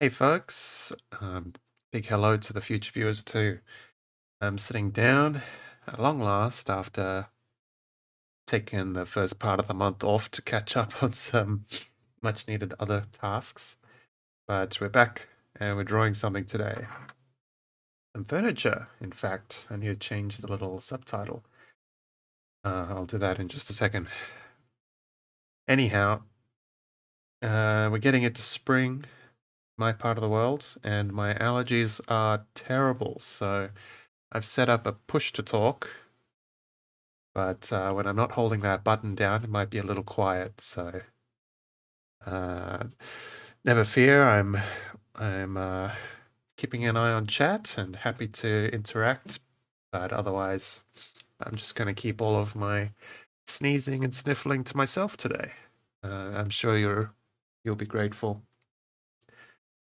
Hey folks, big hello to the future viewers too. I'm sitting down at long last after taking the first part of the month off to catch up on some much needed other tasks. But we're back and we're drawing something today. Some furniture, in fact. I need to change the little subtitle. I'll do that in just a second. Anyhow, we're getting into spring, my part of the world, and my allergies are terrible, so I've set up a push to talk, but when I'm not holding that button down, it might be a little quiet. So uh, never fear. I'm keeping an eye on chat and happy to interact. But otherwise, I'm just going to keep all of my sneezing and sniffling to myself today. I'm sure you'll be grateful.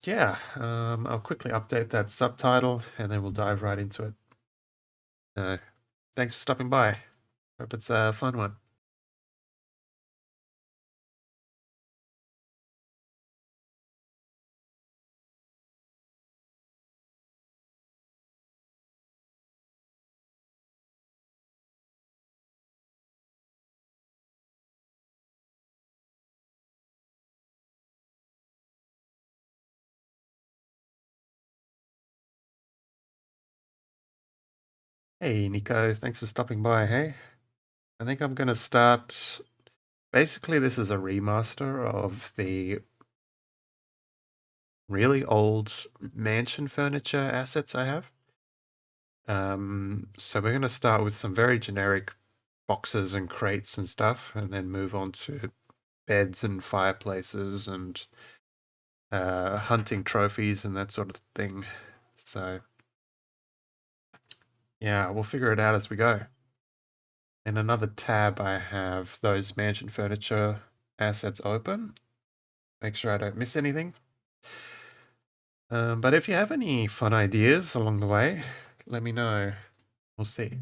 Yeah, I'll quickly update that subtitle and then we'll dive right into it. Thanks for stopping by. Hope it's a fun one. Hey, Nico, thanks for stopping by. Hey, I think I'm going to start. Basically, this is a remaster of the really old mansion furniture assets I have. So we're going to start with some very generic boxes and crates and stuff, and then move on to beds and fireplaces and hunting trophies and that sort of thing. So, yeah, we'll figure it out as we go. In another tab, I have those mansion furniture assets open. Make sure I don't miss anything. But if you have any fun ideas along the way, let me know. We'll see.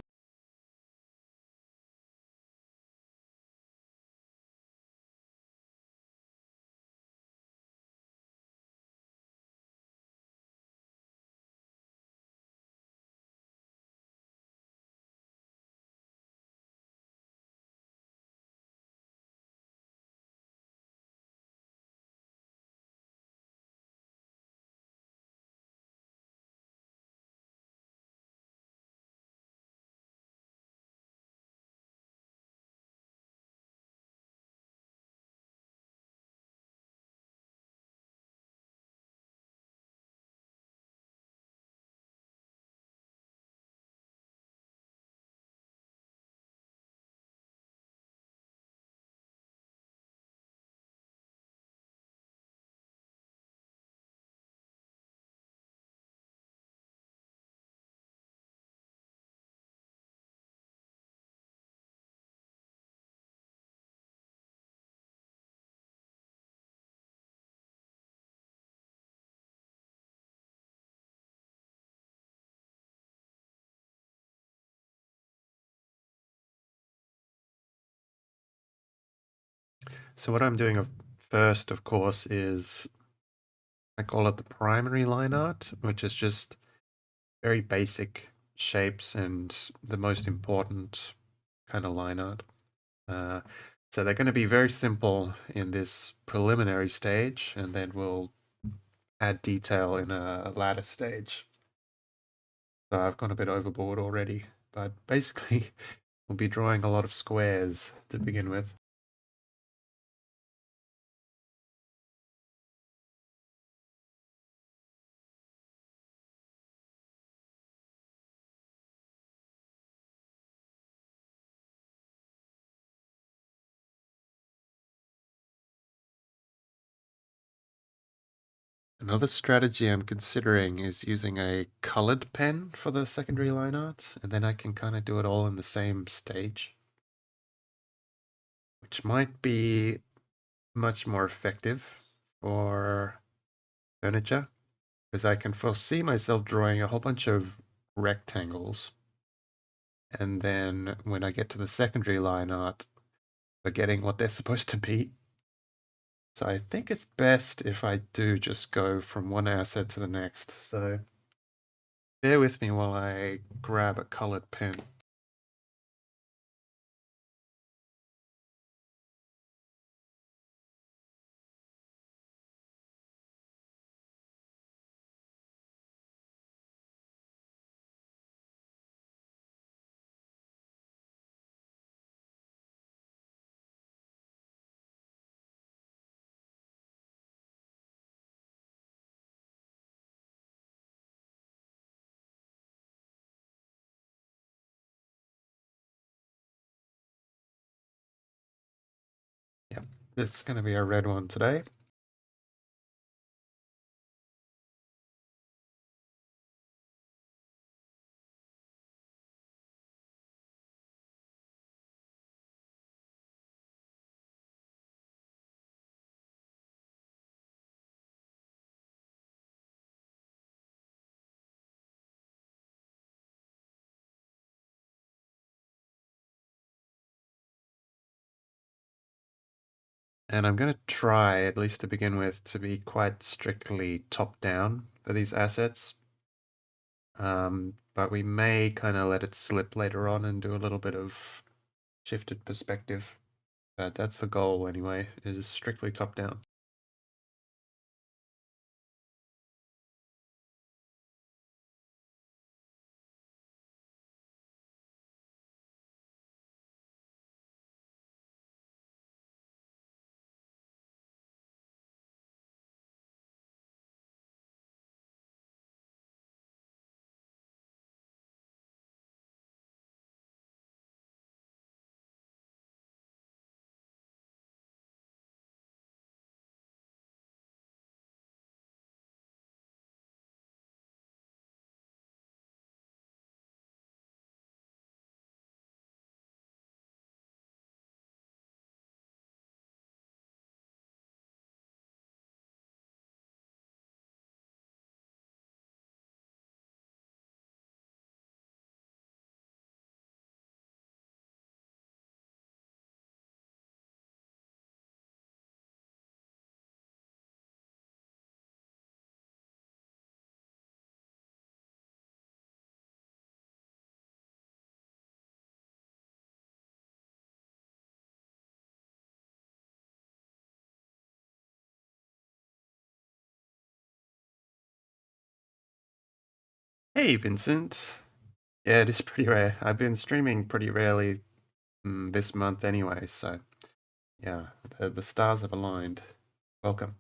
So what I'm doing first, of course, is I call it the primary line art, which is just very basic shapes and the most important kind of line art. Uh, so they're going to be very simple in this preliminary stage, and then we'll add detail in a latter stage. So I've gone a bit overboard already, but basically we'll be drawing a lot of squares to begin with. Another strategy I'm considering is using a colored pen for the secondary line art, and then I can kind of do it all in the same stage, which might be much more effective for furniture, because I can foresee myself drawing a whole bunch of rectangles, and then when I get to the secondary line art, forgetting what they're supposed to be. So I think it's best if I do just go from one asset to the next. So bear with me while I grab a colored pen. Yep, this is going to be a red one today. And I'm going to try, at least to begin with, to be quite strictly top-down for these assets. But we may kind of let it slip later on and do a little bit of shifted perspective. But that's the goal anyway, is strictly top-down. Hey, Vincent. Yeah, it is pretty rare. I've been streaming pretty rarely this month anyway, so yeah, the stars have aligned. Welcome.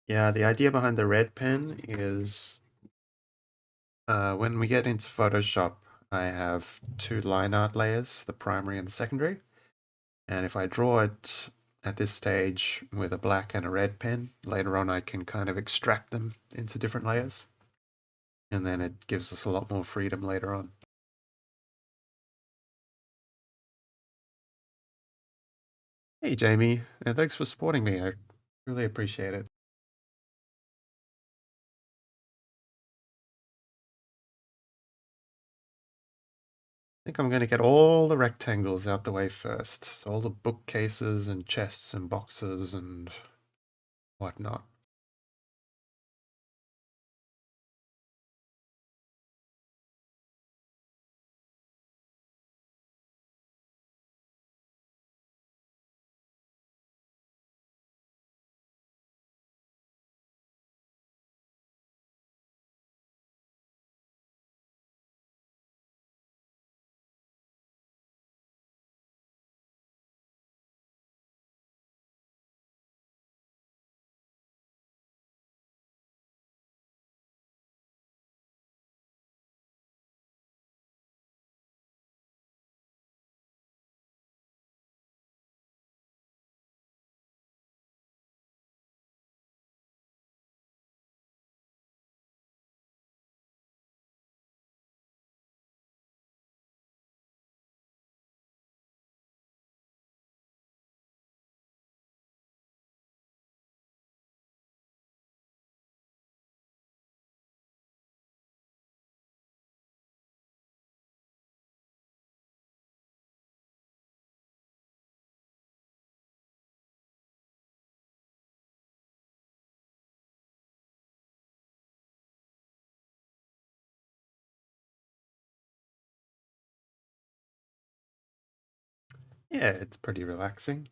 Yeah, the idea behind the red pen is when we get into Photoshop, I have two line art layers, the primary and the secondary. And if I draw it at this stage with a black and a red pen, later on I can kind of extract them into different layers. And then it gives us a lot more freedom later on. Hey, Jamie, and thanks for supporting me. I really appreciate it. think I'm going to get all the rectangles out the way first. So all the bookcases and chests and boxes and whatnot. Yeah, it's pretty relaxing.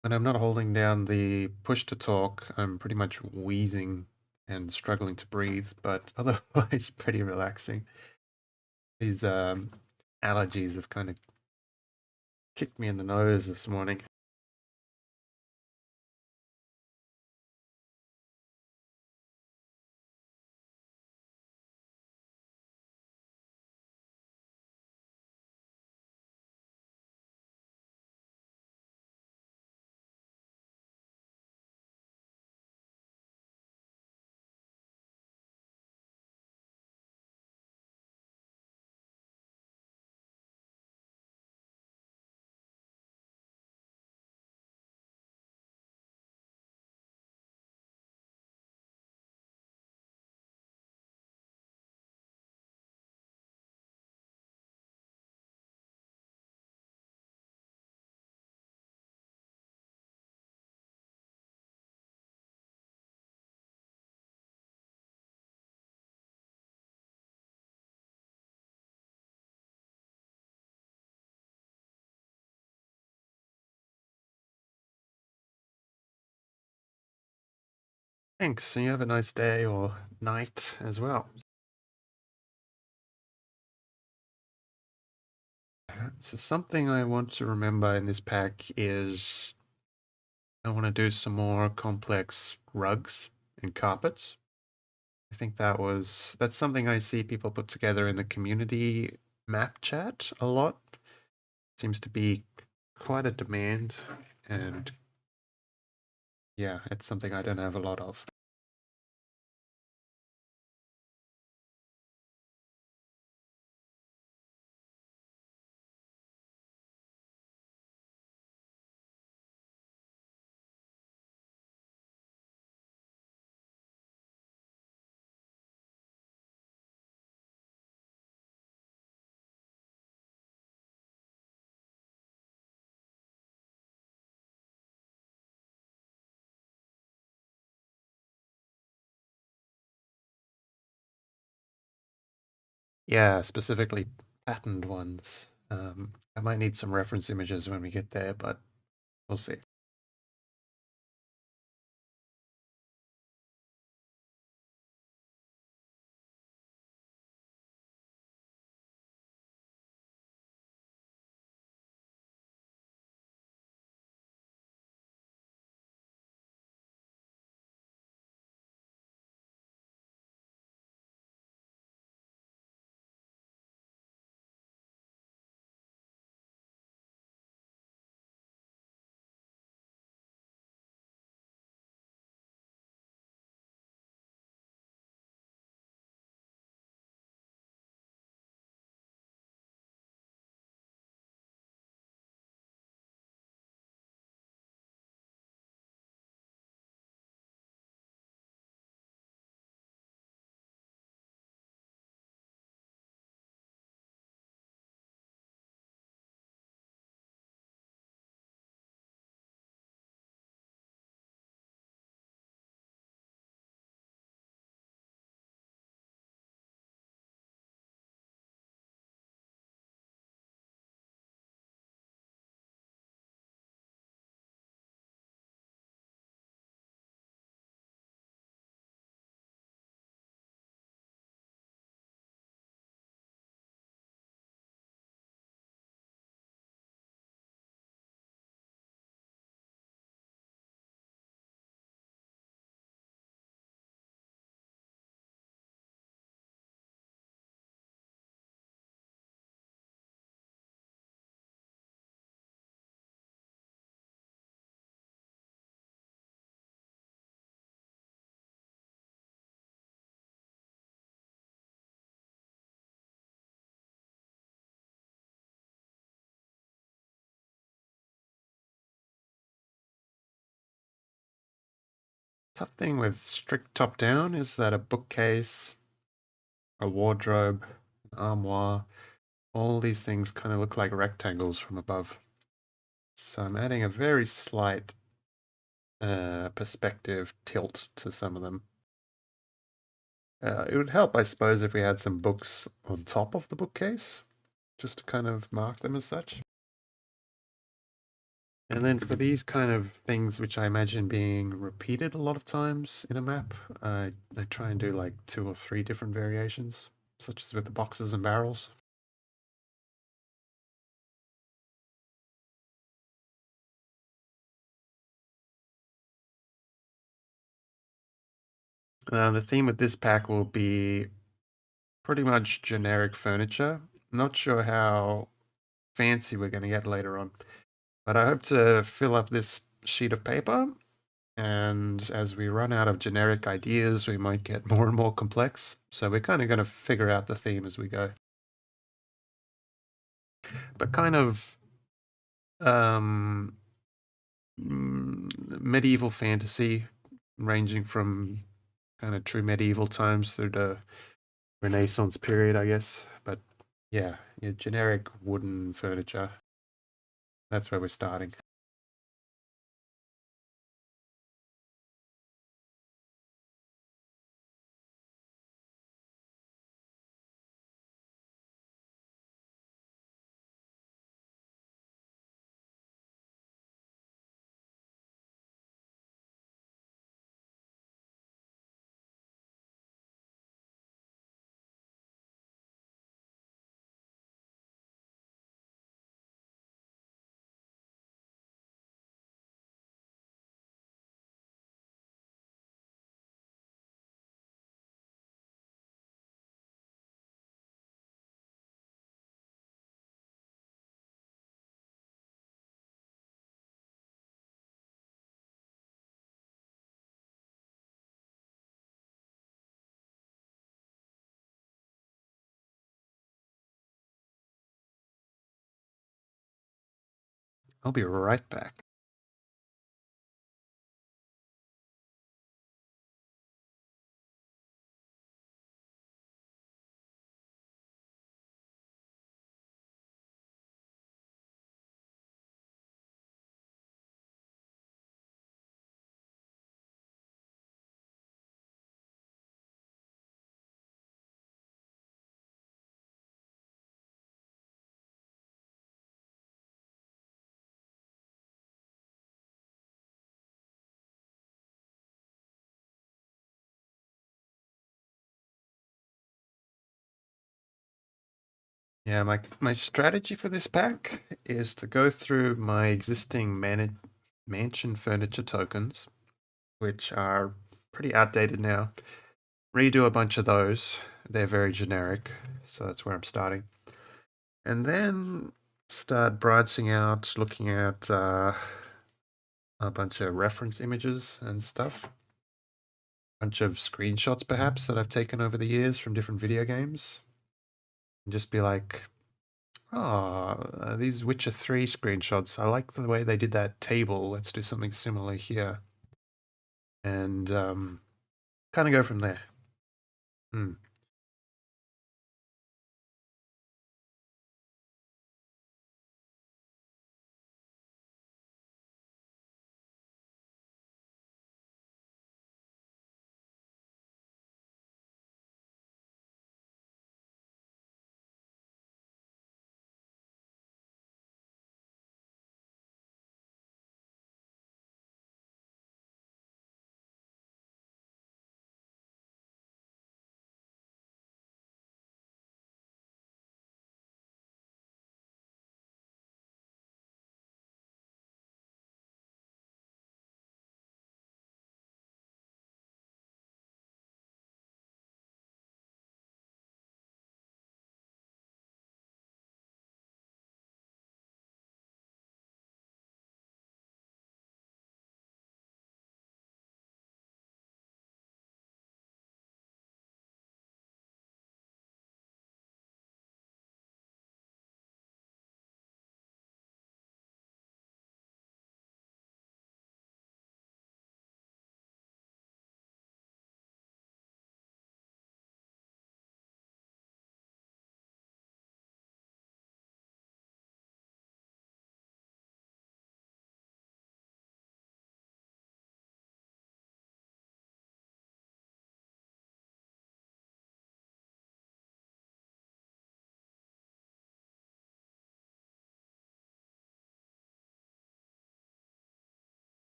When I'm not holding down the push to talk, I'm pretty much wheezing and struggling to breathe, but otherwise pretty relaxing. These allergies have kind of kicked me in the nose this morning. Thanks, and you have a nice day or night as well. So something I want to remember in this pack is I want to do some more complex rugs and carpets. I think that's something I see people put together in the community map chat a lot. Seems to be quite a demand, and yeah, it's something I don't have a lot of. Yeah, specifically patterned ones. I might need some reference images when we get there, but we'll see. tough thing with strict top-down is that a bookcase, a wardrobe, an armoire, all these things kind of look like rectangles from above. So I'm adding a very slight perspective tilt to some of them. It would help, I suppose, if we had some books on top of the bookcase, just to kind of mark them as such. And then for these kind of things, which I imagine being repeated a lot of times in a map, I try and do like 2 or 3 different variations, such as with the boxes and barrels. The theme of this pack will be pretty much generic furniture. Not sure how fancy we're going to get later on, but I hope to fill up this sheet of paper, and as we run out of generic ideas, we might get more and more complex. So we're kind of going to figure out the theme as we go. But kind of medieval fantasy, ranging from kind of true medieval times through the Renaissance period, I guess. But yeah, generic wooden furniture. That's where we're starting. I'll be right back. Yeah, my strategy for this pack is to go through my existing mansion furniture tokens, which are pretty outdated now. Redo a bunch of those. They're very generic, so that's where I'm starting. And then start branching out, looking at a bunch of reference images and stuff. Bunch of screenshots, perhaps, that I've taken over the years from different video games. And just be like, oh, these Witcher 3 screenshots. I like the way they did that table. Let's do something similar here. And kind of go from there. Hmm.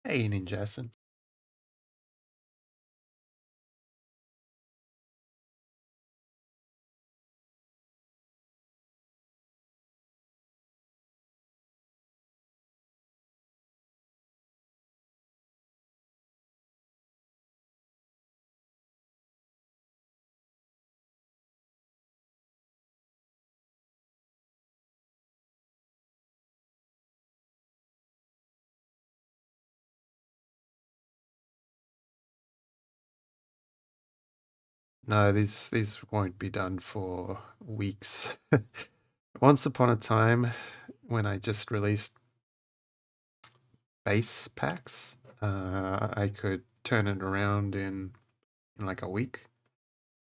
Hey, Ninjasin. No, these won't be done for weeks. Once upon a time, when I just released base packs, I could turn it around in like a week.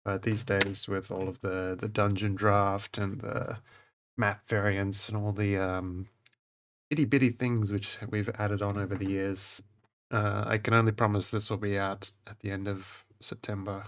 But these days, with all of the dungeon draft and the map variants and all the itty bitty things which we've added on over the years, I can only promise this will be out at the end of September.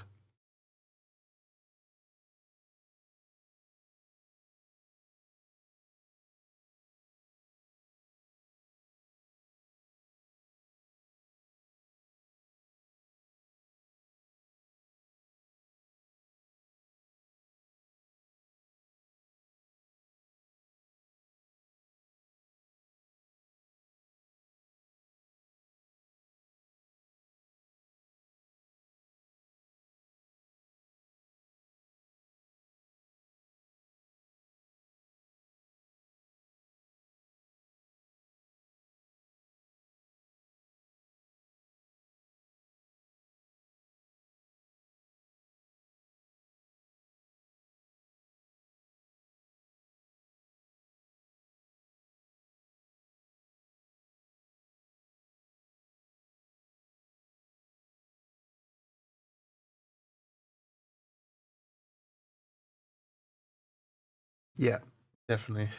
Yeah, definitely.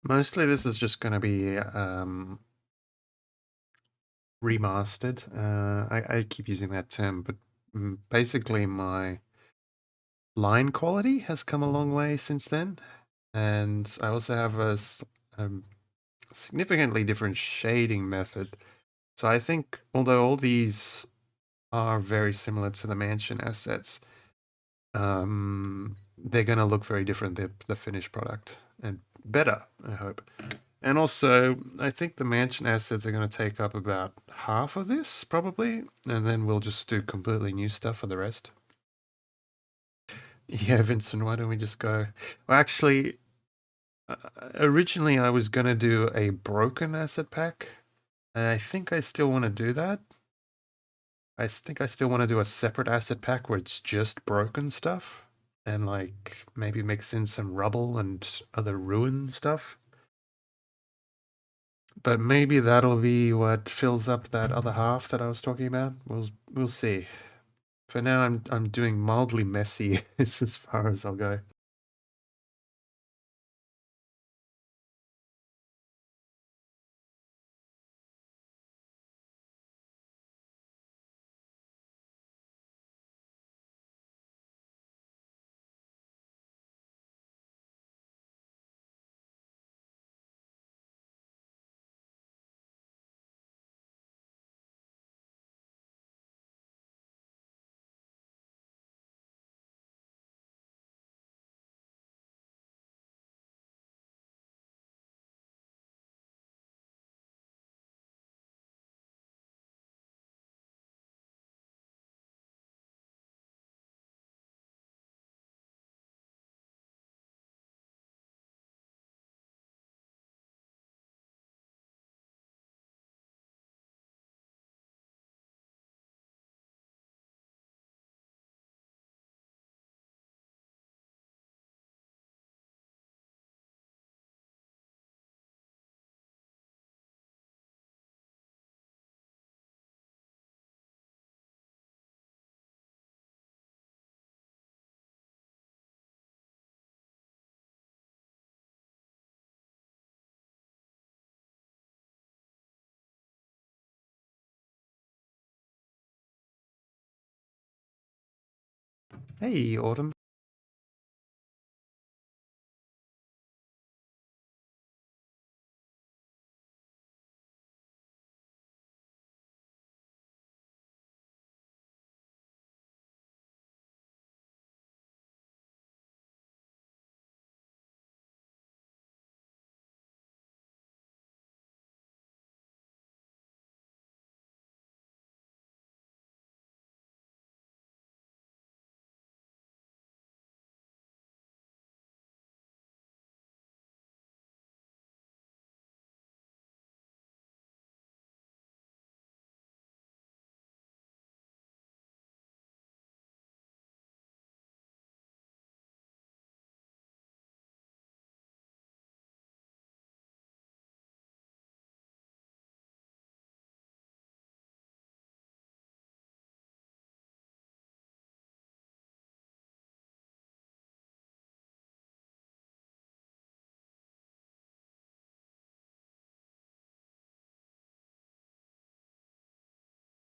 Mostly this is just going to be remastered. I keep using that term, but basically my line quality has come a long way since then. And I also have um, significantly different shading method. So I think although all these are very similar to the mansion assets, they're going to look very different, the finished product, and better, I hope. And also, I think the mansion assets are going to take up about half of this, probably, and then we'll just do completely new stuff for the rest. Yeah, Vincent, why don't we just go? Well, actually, originally I was going to do a broken asset pack, and I think I still want to do that. I think I still want to do a separate asset pack where it's just broken stuff, and like maybe mix in some rubble and other ruin stuff. But maybe that'll be what fills up that other half that I was talking about. We'll see. For now, I'm doing mildly messy is as far as I'll go. Hey, Autumn.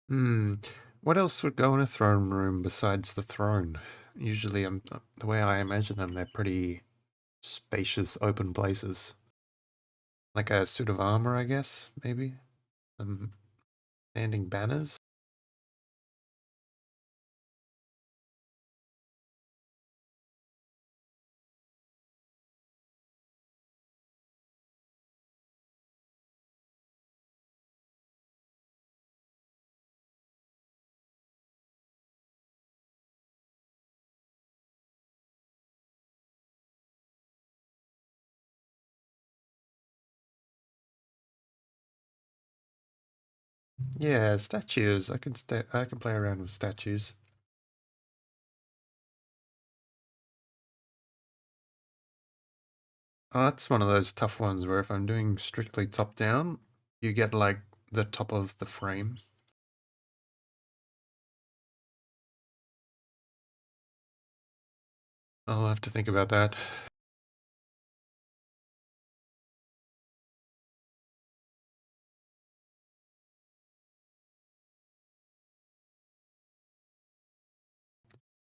Hmm. What else would go in a throne room besides the throne? Usually, the way I imagine them, they're pretty spacious, open places. Like a suit of armor, I guess, maybe. Some standing banners. Yeah, statues. I can play around with statues. Oh, that's one of those tough ones where if I'm doing strictly top down, you get like the top of the frame. I'll have to think about that.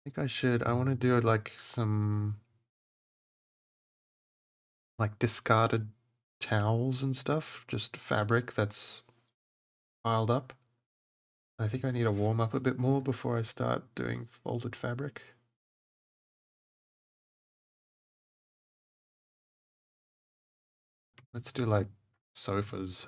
think I want to do like some like discarded towels and stuff, just fabric that's piled up. I think I need to warm up a bit more before I start doing folded fabric. Let's do like sofas.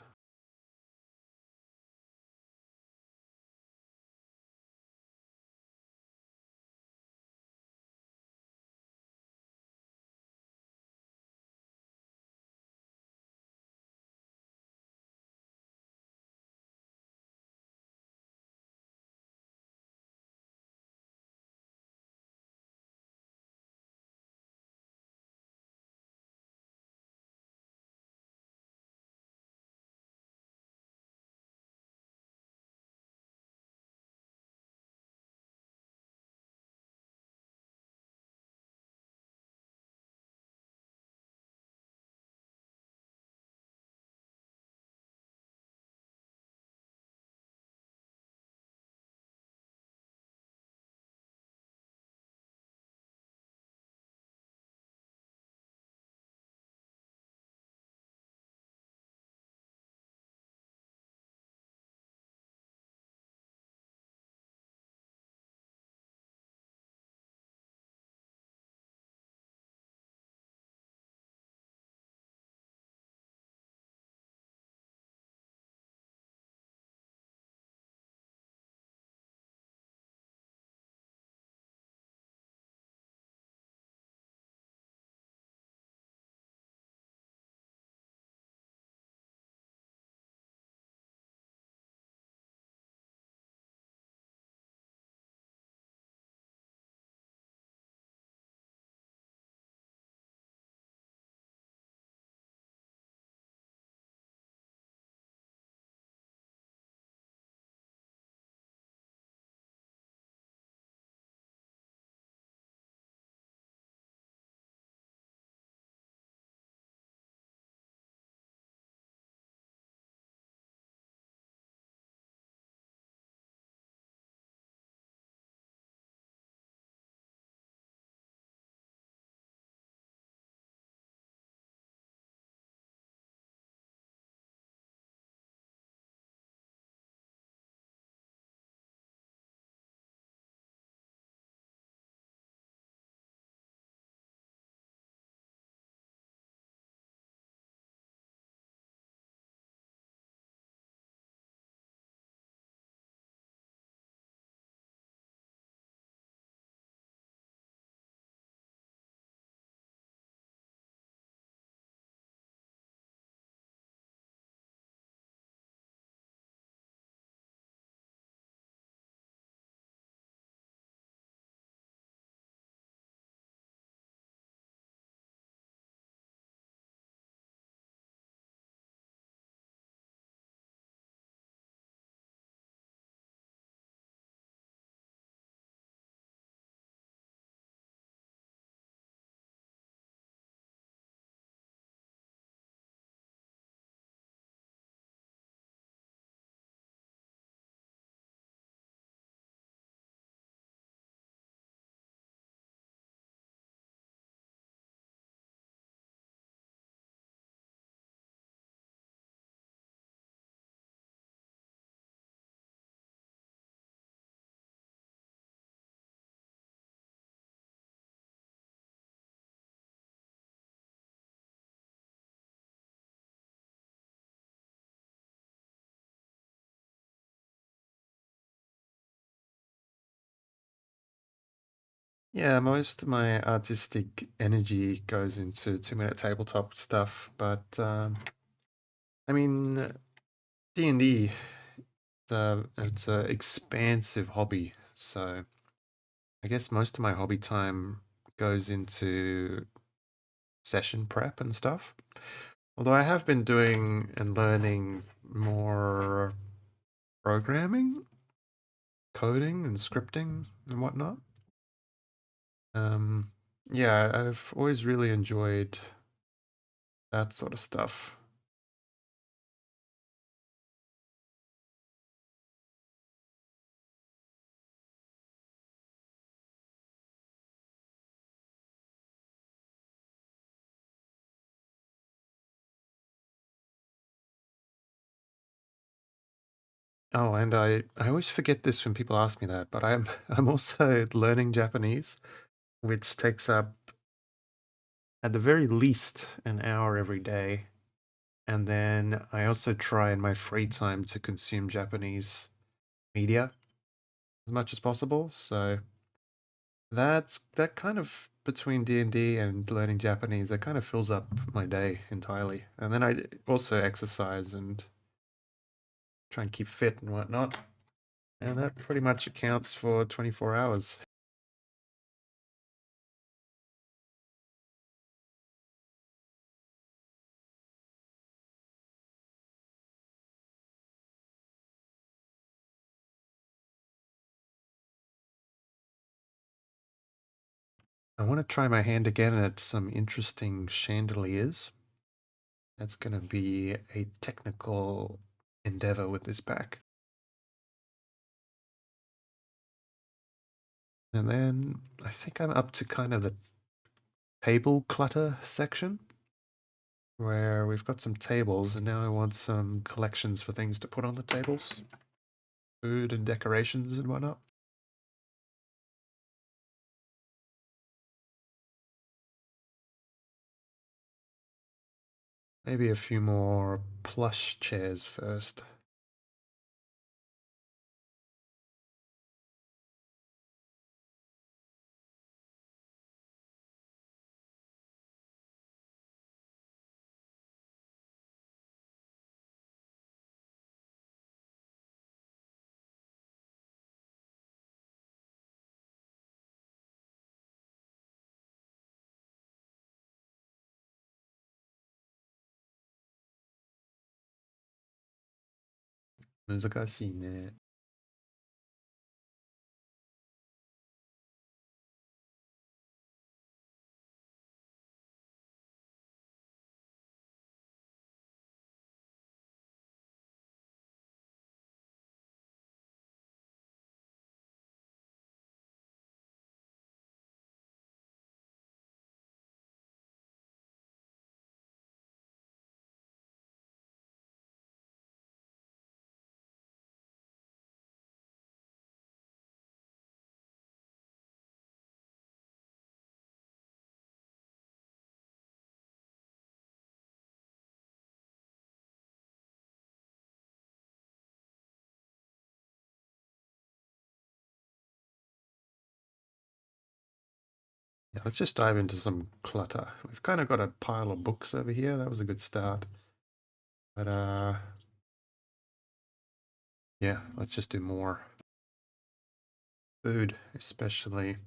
Yeah, most of my artistic energy goes into 2 minute tabletop stuff, but I mean D&D, it's a expansive hobby, so I guess most of my hobby time goes into session prep and stuff. Although I have been doing and learning more programming, coding, and scripting and whatnot. Um, yeah, I've always really enjoyed that sort of stuff. Oh, and I always forget this when people ask me that, but I'm I'm also learning Japanese, which takes up at the very least an hour every day. And then I also try in my free time to consume Japanese media as much as possible. So that kind of between D&D and learning Japanese, that kind of fills up my day entirely. And then I also exercise and try and keep fit and whatnot. And that pretty much accounts for 24 hours. I want to try my hand again at some interesting chandeliers. That's going to be a technical endeavor with this pack. And then I think I'm up to kind of the table clutter section where we've got some tables and now I want some collections for things to put on the tables, food and decorations and whatnot. Maybe a few more plush chairs first.難しいね。Yeah, let's just dive into some clutter. We've kind of got a pile of books over here. That was a good start. But yeah, let's just do more. Food, especially.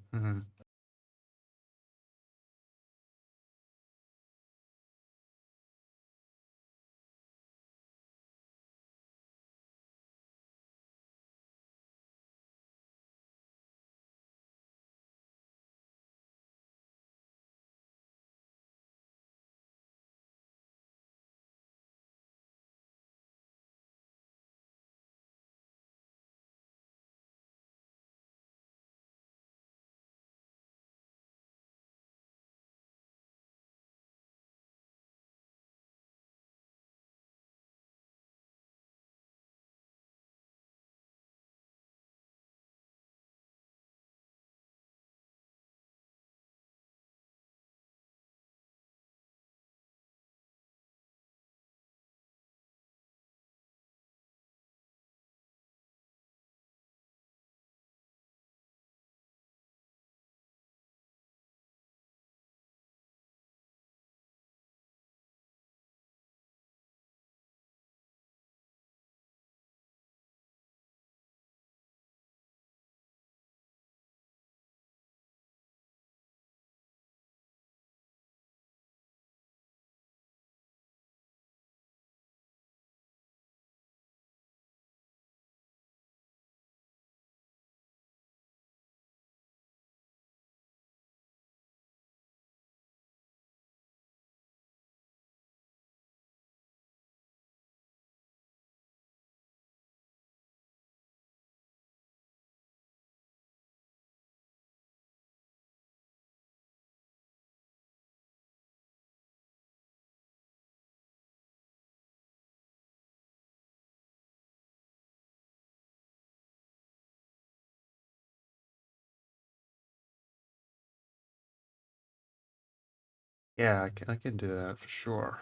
Yeah, I can do that for sure.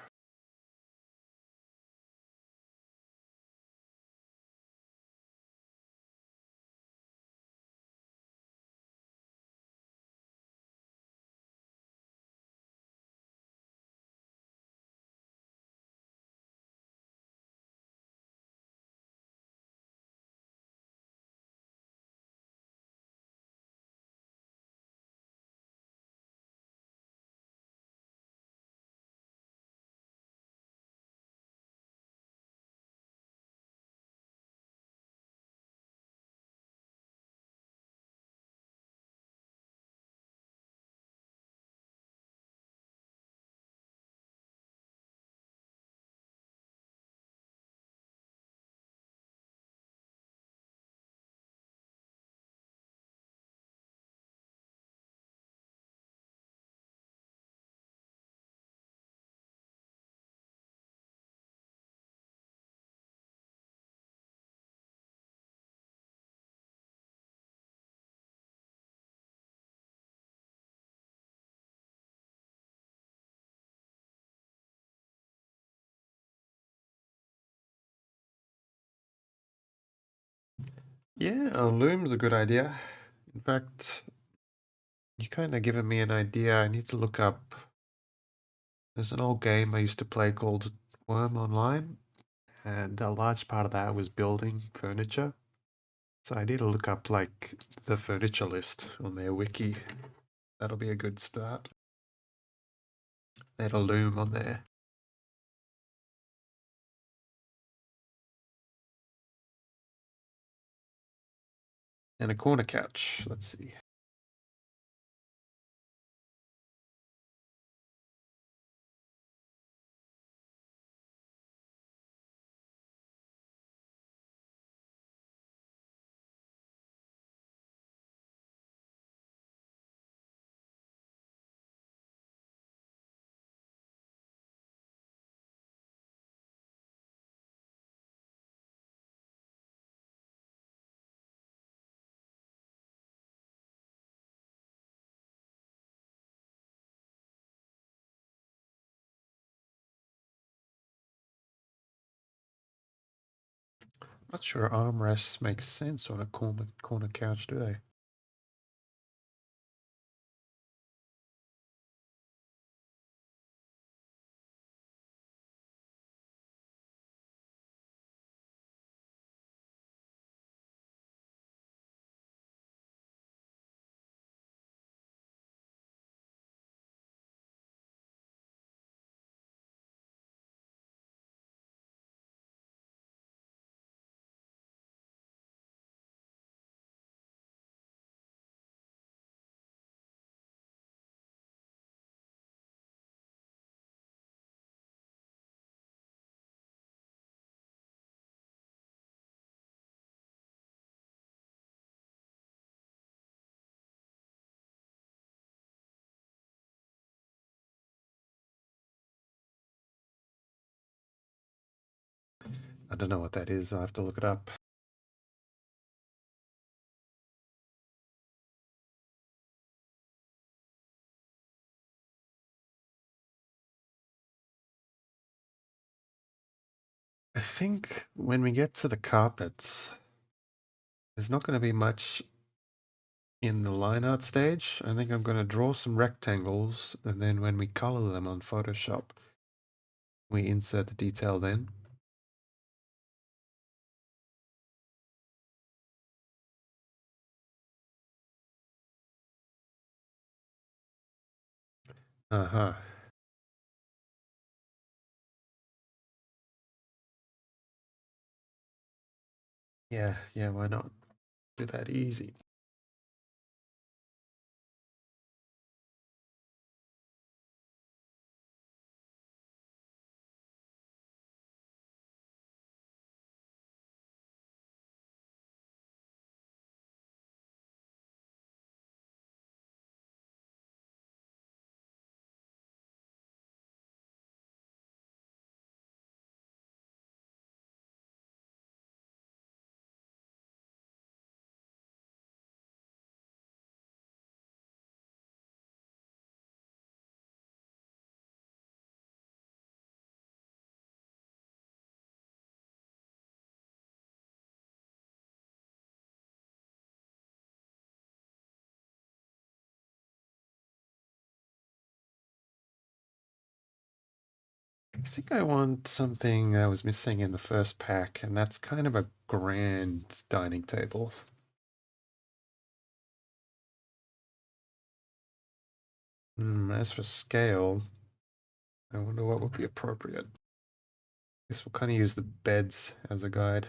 Yeah, a loom's a good idea. In fact, you kind of given me an idea. I need to look up. There's an old game I used to play called Worm Online, and a large part of that was building furniture. So I need to look up like the furniture list on their wiki. That'll be a good start. They had a loom on there. And a corner couch. Let's see. Not sure armrests make sense on a corner couch, do they? I don't know what that is. I'll have to look it up. I think when we get to the carpets, there's not going to be much in the line art stage. I think I'm going to draw some rectangles, and then when we color them on Photoshop, we insert the detail then. Uh-huh. Yeah, yeah, why not? Do that easy. I think I want something that was missing in the first pack, and that's kind of a grand dining table. As for scale, I wonder what would be appropriate. Guess we'll kind of use the beds as a guide.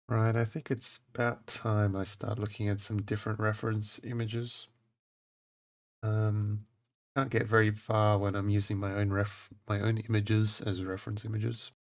Right, I think it's about time I start looking at some different reference images. Um, can't get very far when I'm using my own images as reference images.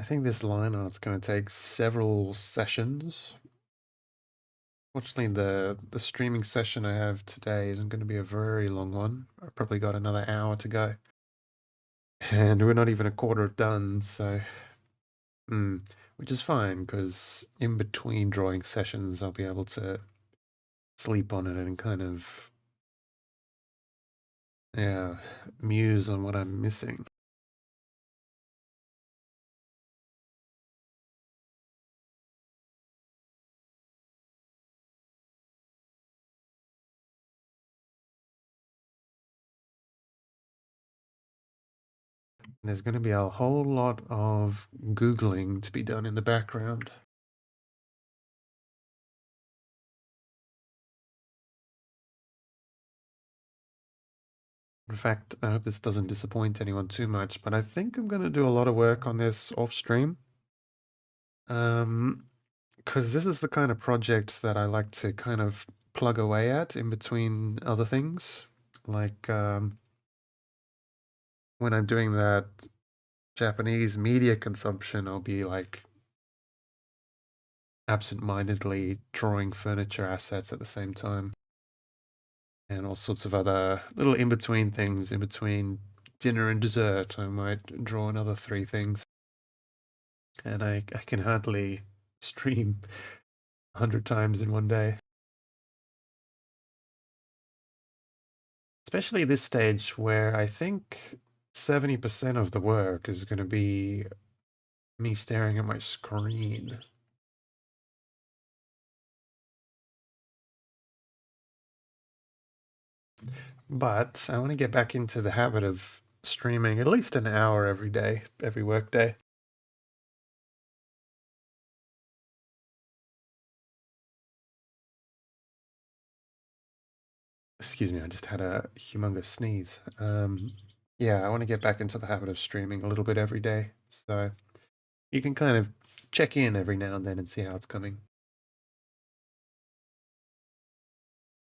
I think this line art's going to take several sessions. Fortunately, the streaming session I have today isn't going to be a very long one. I've probably got another hour to go. And we're not even a quarter done, so... which is fine, because in between drawing sessions, I'll be able to sleep on it and kind of, yeah, muse on what I'm missing. There's going to be a whole lot of Googling to be done in the background. In fact, I hope this doesn't disappoint anyone too much, but I think I'm going to do a lot of work on this off stream. Because this is the kind of projects that I like to kind of plug away at in between other things. Like when I'm doing that Japanese media consumption, I'll be like absent-mindedly drawing furniture assets at the same time. And all sorts of other little in-between things. In between dinner and dessert, I might draw another 3 things. And I can hardly stream 100 times in one day. Especially this stage where I think 70% of the work is going to be me staring at my screen. But I want to get back into the habit of streaming at least an hour every day, every work day. Excuse me, I just had a humongous sneeze. Yeah, I want to get back into the habit of streaming a little bit every day. So you can kind of check in every now and then and see how it's coming.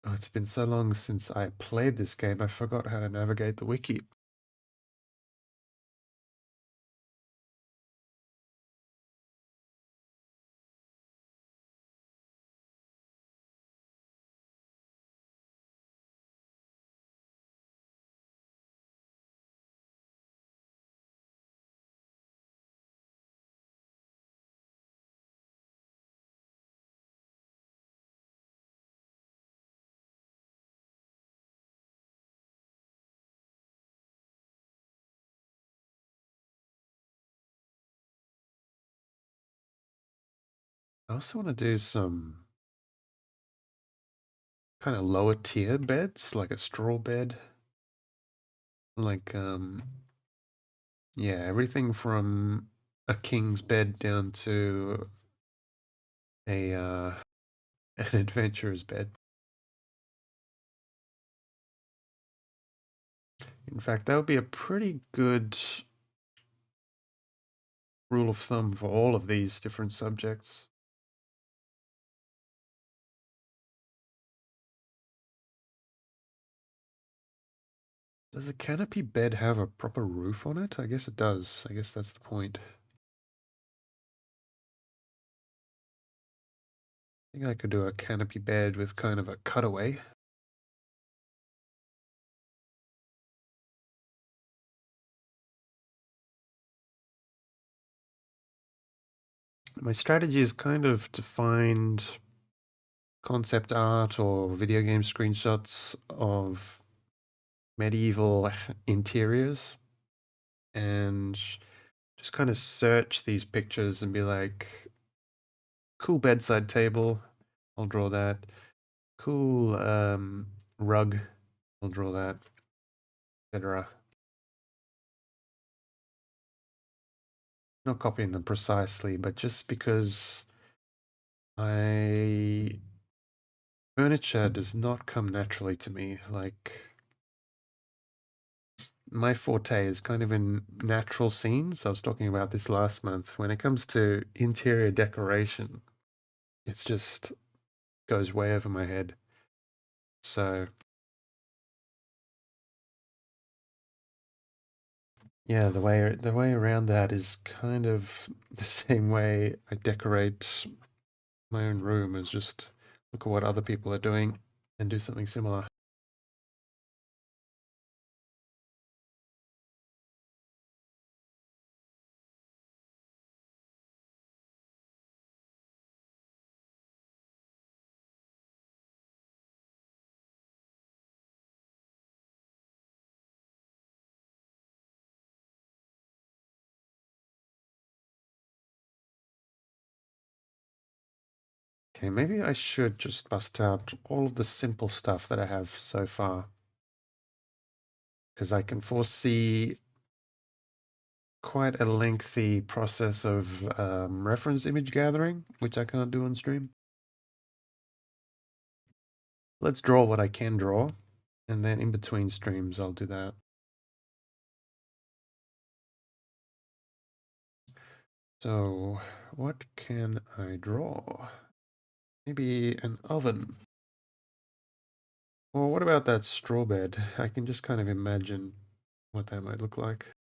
Oh, it's been so long since I played this game, I forgot how to navigate the wiki. I also want to do some kind of lower tier beds, like a straw bed. Like, yeah, everything from a king's bed down to a an adventurer's bed. In fact, that would be a pretty good rule of thumb for all of these different subjects. Does a canopy bed have a proper roof on it? I guess it does. I guess that's the point. I think I could do a canopy bed with kind of a cutaway. My strategy is kind of to find concept art or video game screenshots of medieval interiors and just kind of search these pictures and be like, cool bedside table, I'll draw that. Cool rug, I'll draw that, etc. Not copying them precisely, but just because furniture does not come naturally to me. Like, my forte is kind of in natural scenes. I was talking about this last month. When it comes to interior decoration, it's just goes way over my head. So Yeah, the way around that is kind of the same way I decorate my own room, is just look at what other people are doing and do something similar. Okay, maybe I should just bust out all of the simple stuff that I have so far, because I can foresee quite a lengthy process of reference image gathering, which I can't do on stream. Let's draw what I can draw, and then in between streams I'll do that. So, what can I draw? Maybe an oven. Or what about that straw bed? I can just kind of imagine what that might look like.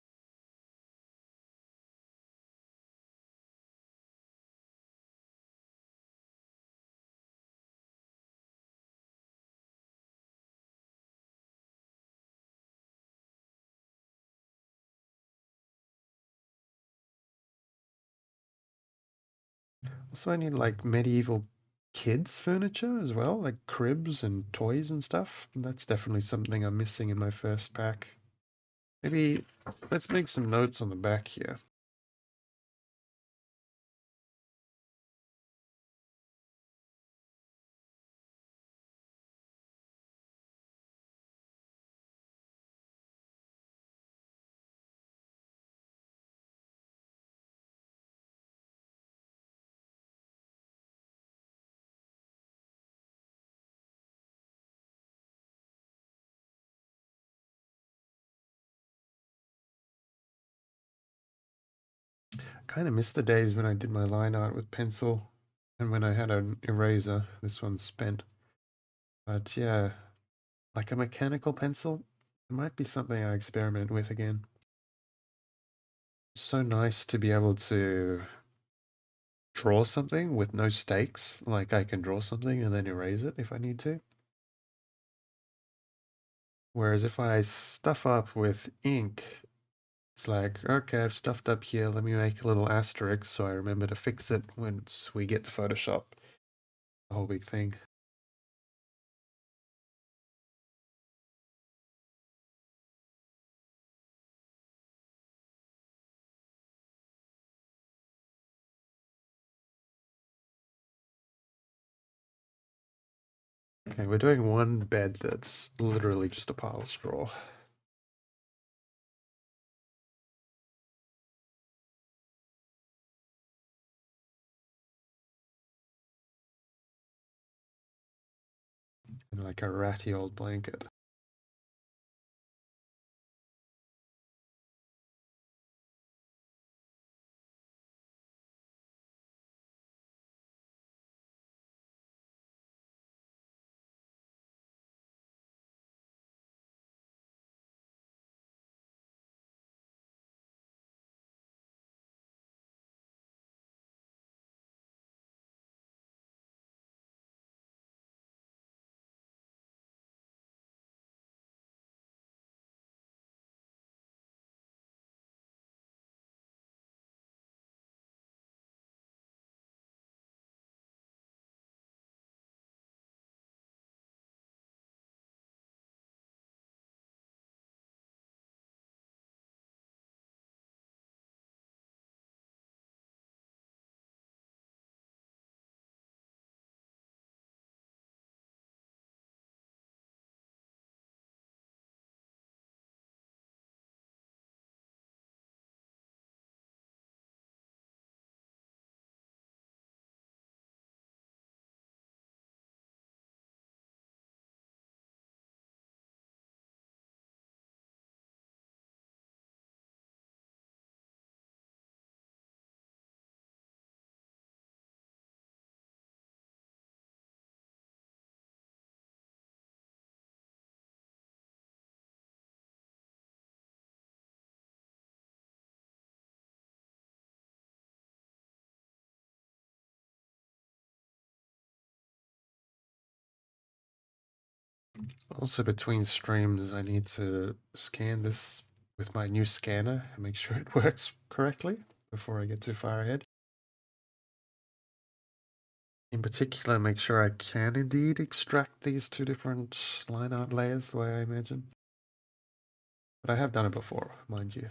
Also, I need like medieval kids furniture as well, like cribs and toys and stuff. That's definitely something I'm missing in my first pack. Maybe let's make some notes on the back here. Kind of miss the days when I did my line art with pencil and when I had an eraser. This one's spent. But yeah, like a mechanical pencil, it might be something I experiment with again. So nice to be able to draw something with no stakes. Like I can draw something and then erase it if I need to. Whereas if I stuff up with ink, it's like, okay, I've stuffed up here. Let me make a little asterisk so I remember to fix it once we get to Photoshop. The whole big thing. Okay, we're doing one bed that's literally just a pile of straw. And like a ratty old blanket. Also, between streams, I need to scan this with my new scanner and make sure it works correctly before I get too far ahead. In particular, make sure I can indeed extract these two different line art layers the way I imagine. But I have done it before, mind you.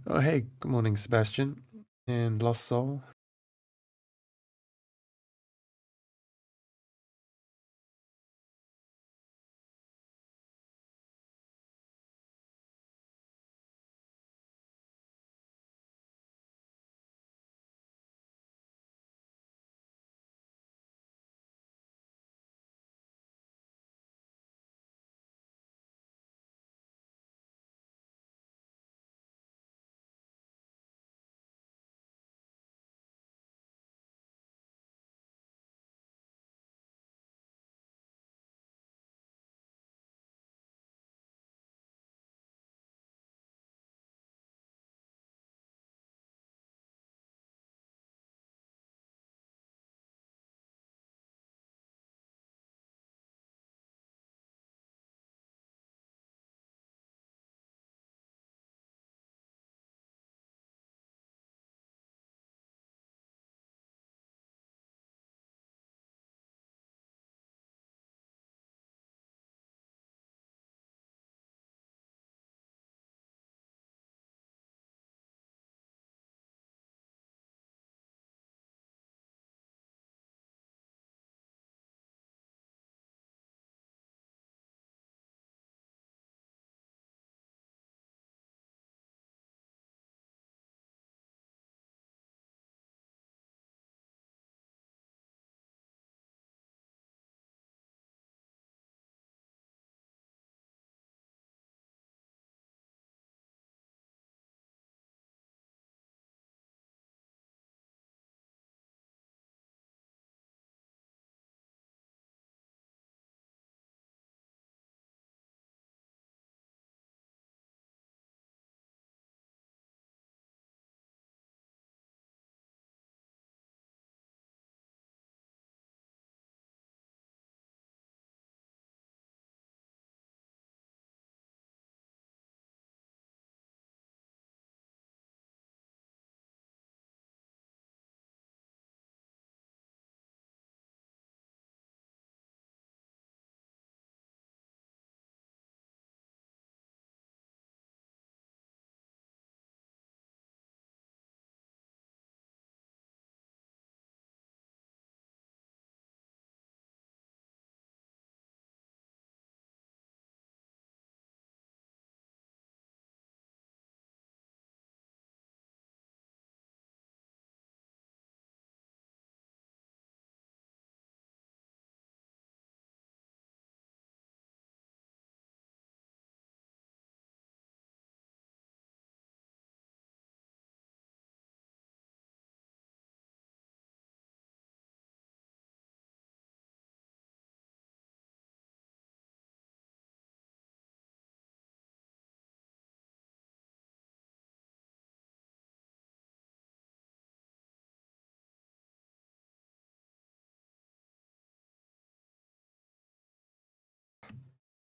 Oh, hey, good morning, Sebastian and Lost Soul.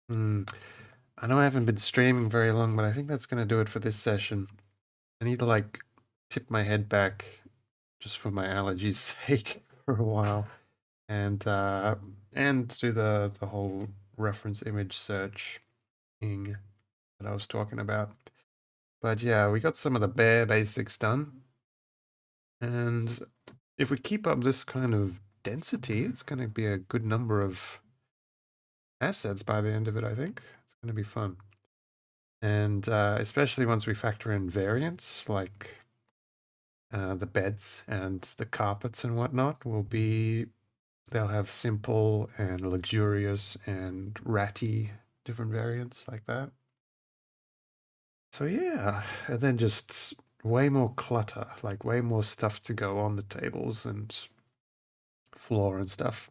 I know I haven't been streaming very long, but I think that's going to do it for this session. I need to like tip my head back just for my allergies' sake for a while, and do the whole reference image search thing that I was talking about. But yeah, we got some of the bare basics done, and if we keep up this kind of density, it's going to be a good number of assets by the end of it. I think it's going to be fun. And especially once we factor in variants like the beds and the carpets and whatnot, they'll have simple and luxurious and ratty different variants like that. So yeah, and then just way more clutter, like way more stuff to go on the tables and floor and stuff.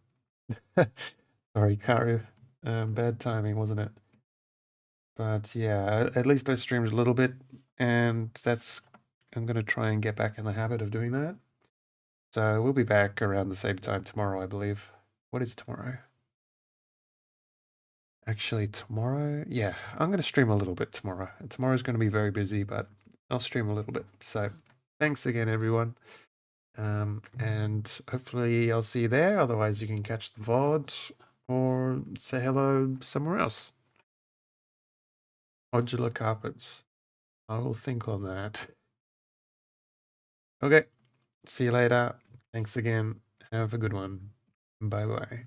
Sorry, Karu. Bad timing, wasn't it? But yeah, at least I streamed a little bit, and I'm gonna try and get back in the habit of doing that. So we'll be back around the same time tomorrow, I believe. What is tomorrow? Actually, tomorrow, yeah, I'm gonna stream a little bit tomorrow. Tomorrow's gonna be very busy, but I'll stream a little bit. So thanks again, everyone. And hopefully I'll see you there. Otherwise, you can catch the VOD or say hello somewhere else. Modular carpets. I will think on that. Okay. See you later. Thanks again. Have a good one. Bye bye.